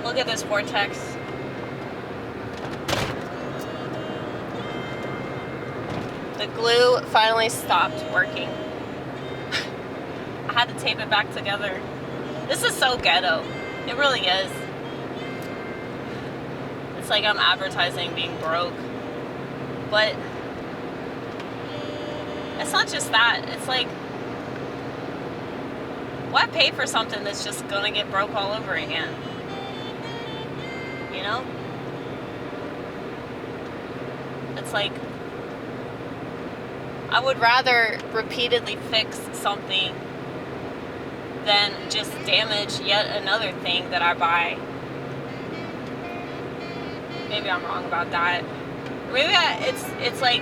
Look at this vortex. The glue finally stopped working. I had to tape it back together. This is so ghetto. It really is. It's like I'm advertising being broke. But it's not just that. It's like, why pay for something that's just gonna get broke all over again? You know? It's like, I would rather repeatedly fix something than just damage yet another thing that I buy. Maybe I'm wrong about that. Maybe it's like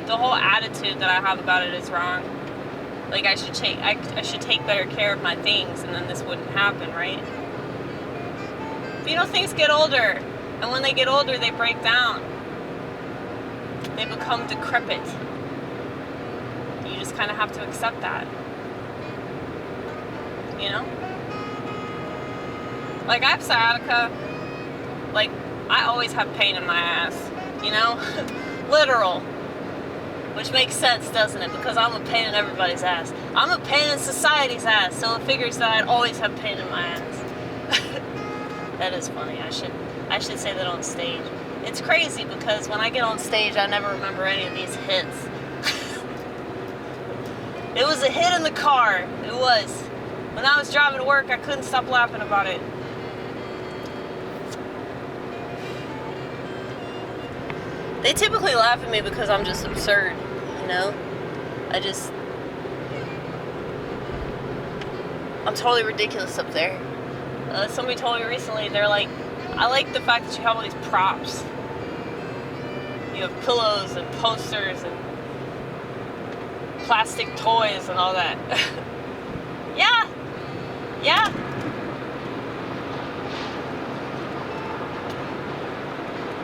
the whole attitude that I have about it is wrong. Like I should take better care of my things, and then this wouldn't happen, right? But you know, things get older, and when they get older, they break down. They become decrepit. You just kind of have to accept that. You know? Like, I have sciatica. Like, I always have pain in my ass. You know? Literal. Which makes sense, doesn't it? Because I'm a pain in everybody's ass. I'm a pain in society's ass, so it figures that I'd always have pain in my ass. That is funny. I should say that on stage. It's crazy because when I get on stage, I never remember any of these hits. It was a hit in the car. It was. When I was driving to work, I couldn't stop laughing about it. They typically laugh at me because I'm just absurd, you know? I'm totally ridiculous up there. Somebody told me recently, they're like, I like the fact that you have all these props. You have pillows and posters and plastic toys and all that. Yeah.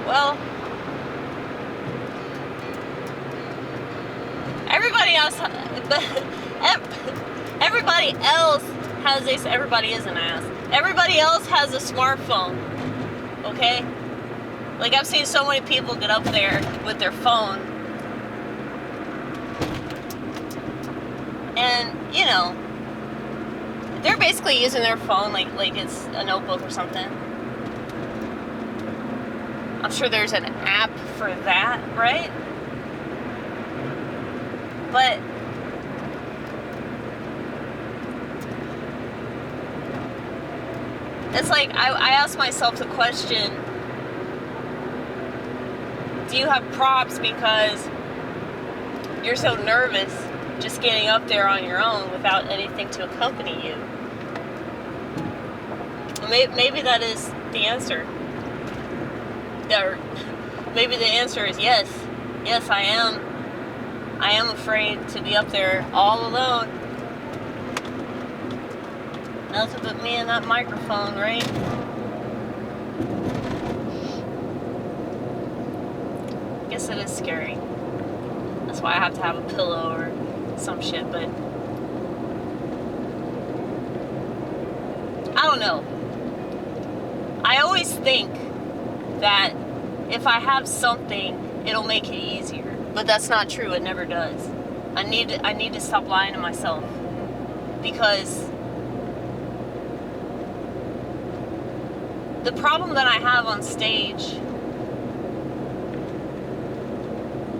Well, everybody else has everybody is an ass. Everybody else has a smartphone. Okay? Like, I've seen so many people get up there with their phone. And, you know, they're basically using their phone like it's a notebook or something. I'm sure there's an app for that, right? But it's like, I ask myself the question, do you have props because you're so nervous just getting up there on your own without anything to accompany you? Maybe that is the answer. Or maybe the answer is yes. Yes, I am. I am afraid to be up there all alone. Nothing but me and that microphone, right? I guess it is scary. That's why I have to have a pillow or some shit, but I don't know. I always think that if I have something, it'll make it easier. But that's not true. It never does. I need to stop lying to myself, because the problem that I have on stage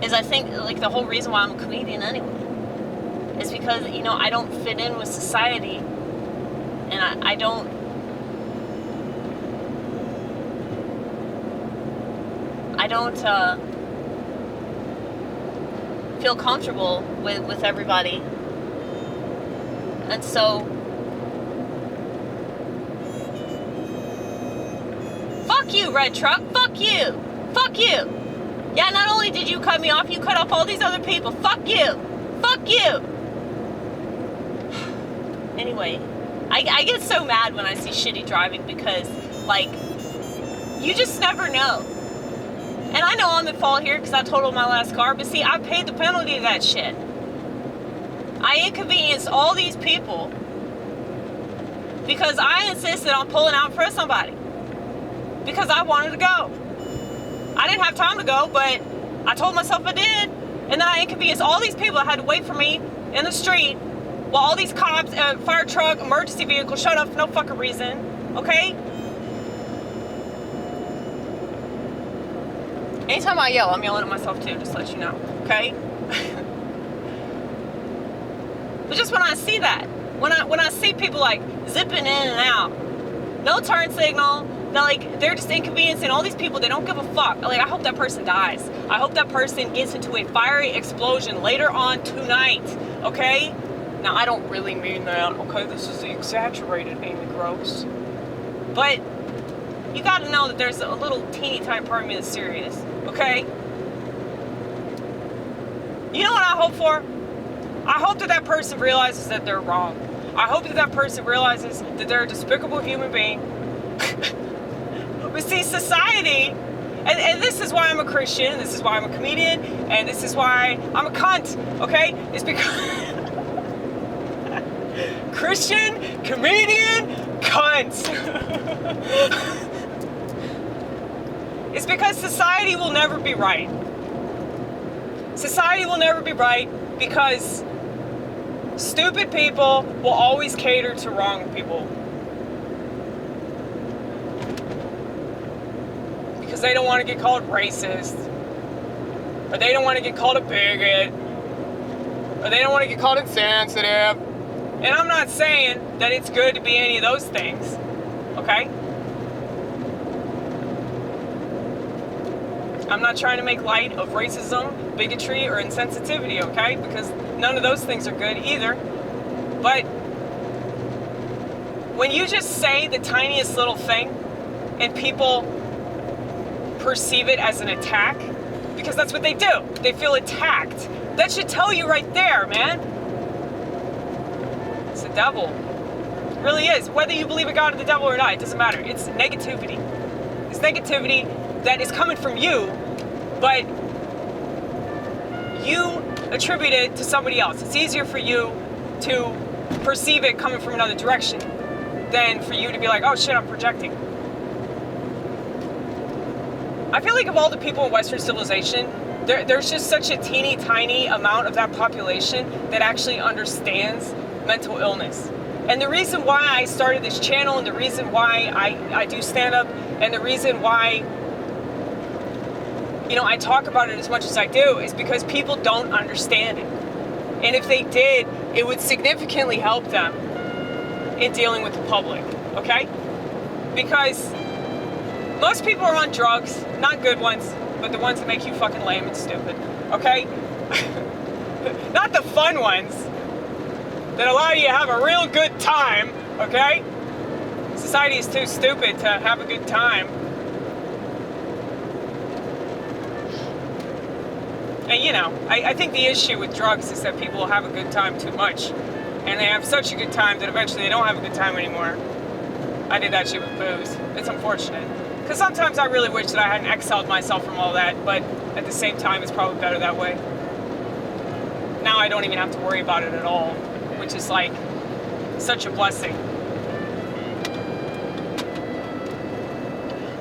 is, I think, like, the whole reason why I'm a comedian anyway is because, you know, I don't fit in with society, and I don't feel comfortable with everybody. And so, fuck you, red truck, fuck you, fuck you. Yeah, not only did you cut me off, you cut off all these other people. Fuck you, fuck you. Anyway, I get so mad when I see shitty driving because, like, you just never know. And I know I'm at fault here because I totaled my last car, but see, I paid the penalty of that shit. I inconvenienced all these people because I insisted on pulling out in front of somebody. because I wanted to go. I didn't have time to go, but I told myself I did. And then I inconvenienced all these people that had to wait for me in the street while all these cops, fire truck, emergency vehicle showed up for no fucking reason. Okay? Anytime I yell, I'm yelling at myself too, just to let you know. Okay? But just when I see that, when I see people like zipping in and out, no turn signal, they're just inconveniencing all these people. They don't give a fuck. Like, I hope that person dies. I hope that person gets into a fiery explosion later on tonight. Okay? Now, I don't really mean that. Okay, this is the exaggerated Amy Gross. But you got to know that there's a little teeny tiny part of me that's serious. Okay? You know what I hope for? I hope that person realizes that they're wrong. I hope that person realizes that they're a despicable human being. But see, society, and this is why I'm a Christian, and this is why I'm a comedian, and this is why I'm a cunt, okay? It's because Christian, comedian, cunt. It's because society will never be right. Society will never be right because stupid people will always cater to wrong people. Because they don't want to get called racist, or they don't want to get called a bigot, or they don't want to get called insensitive. And I'm not saying that it's good to be any of those things, okay? I'm not trying to make light of racism, bigotry, or insensitivity, okay? Because none of those things are good either. But when you just say the tiniest little thing and people perceive it as an attack, because that's what they do. They feel attacked. That should tell you right there, man. It's the devil. It really is. Whether you believe in God or the devil or not, it doesn't matter. It's negativity. It's negativity that is coming from you, but you attribute it to somebody else. It's easier for you to perceive it coming from another direction than for you to be like, oh shit, I'm projecting. I feel like of all the people in Western civilization, there's just such a teeny tiny amount of that population that actually understands mental illness. And the reason why I started this channel, and the reason why I do stand-up, and the reason why, you know, I talk about it as much as I do, is because people don't understand it. And if they did, it would significantly help them in dealing with the public, okay? Because most people are on drugs, not good ones, but the ones that make you fucking lame and stupid, okay? Not the fun ones that allow you to have a real good time, okay? Society is too stupid to have a good time. And you know, I think the issue with drugs is that people have a good time too much. And they have such a good time that eventually they don't have a good time anymore. I did that shit with booze. It's unfortunate. Because sometimes I really wish that I hadn't exiled myself from all that, but at the same time, it's probably better that way. Now I don't even have to worry about it at all, which is like such a blessing.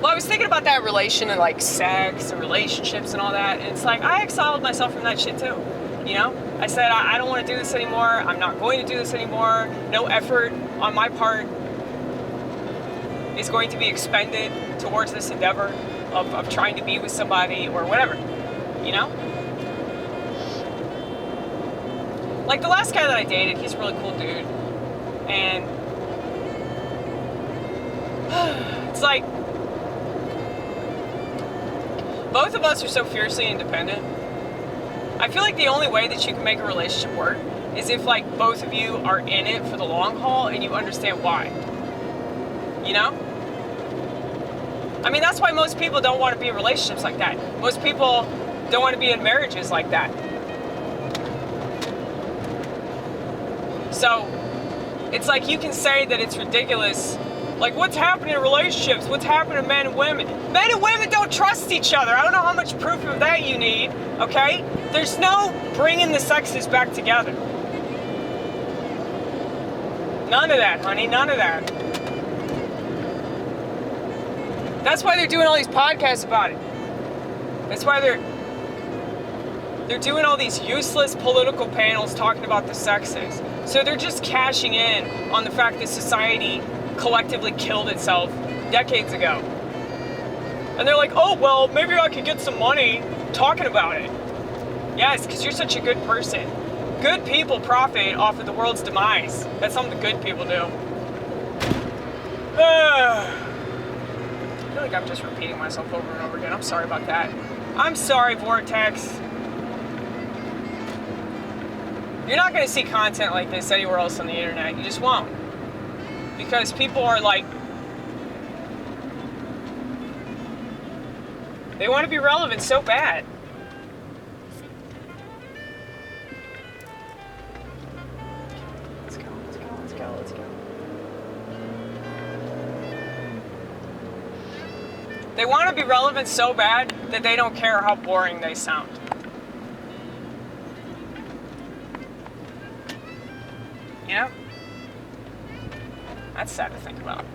Well, I was thinking about that relation and like sex and relationships and all that, and it's like I exiled myself from that shit too. You know, I said I don't want to do this anymore. I'm not going to do this anymore. No effort on my part is going to be expended towards this endeavor of trying to be with somebody or whatever, you know? Like the last guy that I dated, he's a really cool dude. And it's like, both of us are so fiercely independent. I feel like the only way that you can make a relationship work is if like both of you are in it for the long haul and you understand why. You know? I mean, that's why most people don't want to be in relationships like that. Most people don't want to be in marriages like that. So, it's like you can say that it's ridiculous. Like, what's happening in relationships? What's happening to men and women? Men and women don't trust each other. I don't know how much proof of that you need, okay? There's no bringing the sexes back together. None of that, honey, none of that. That's why they're doing all these podcasts about it. That's why they're doing all these useless political panels talking about the sexes. So they're just cashing in on the fact that society collectively killed itself decades ago. And they're like, oh, well, maybe I could get some money talking about it. Yes, because you're such a good person. Good people profit off of the world's demise. That's something the good people do. I feel like I'm just repeating myself over and over again. I'm sorry about that. I'm sorry, Vortex. You're not going to see content like this anywhere else on the internet. You just won't. Because people are like, they want to be relevant so bad. Let's go. They want to be relevant so bad that they don't care how boring they sound. You know? That's sad to think about.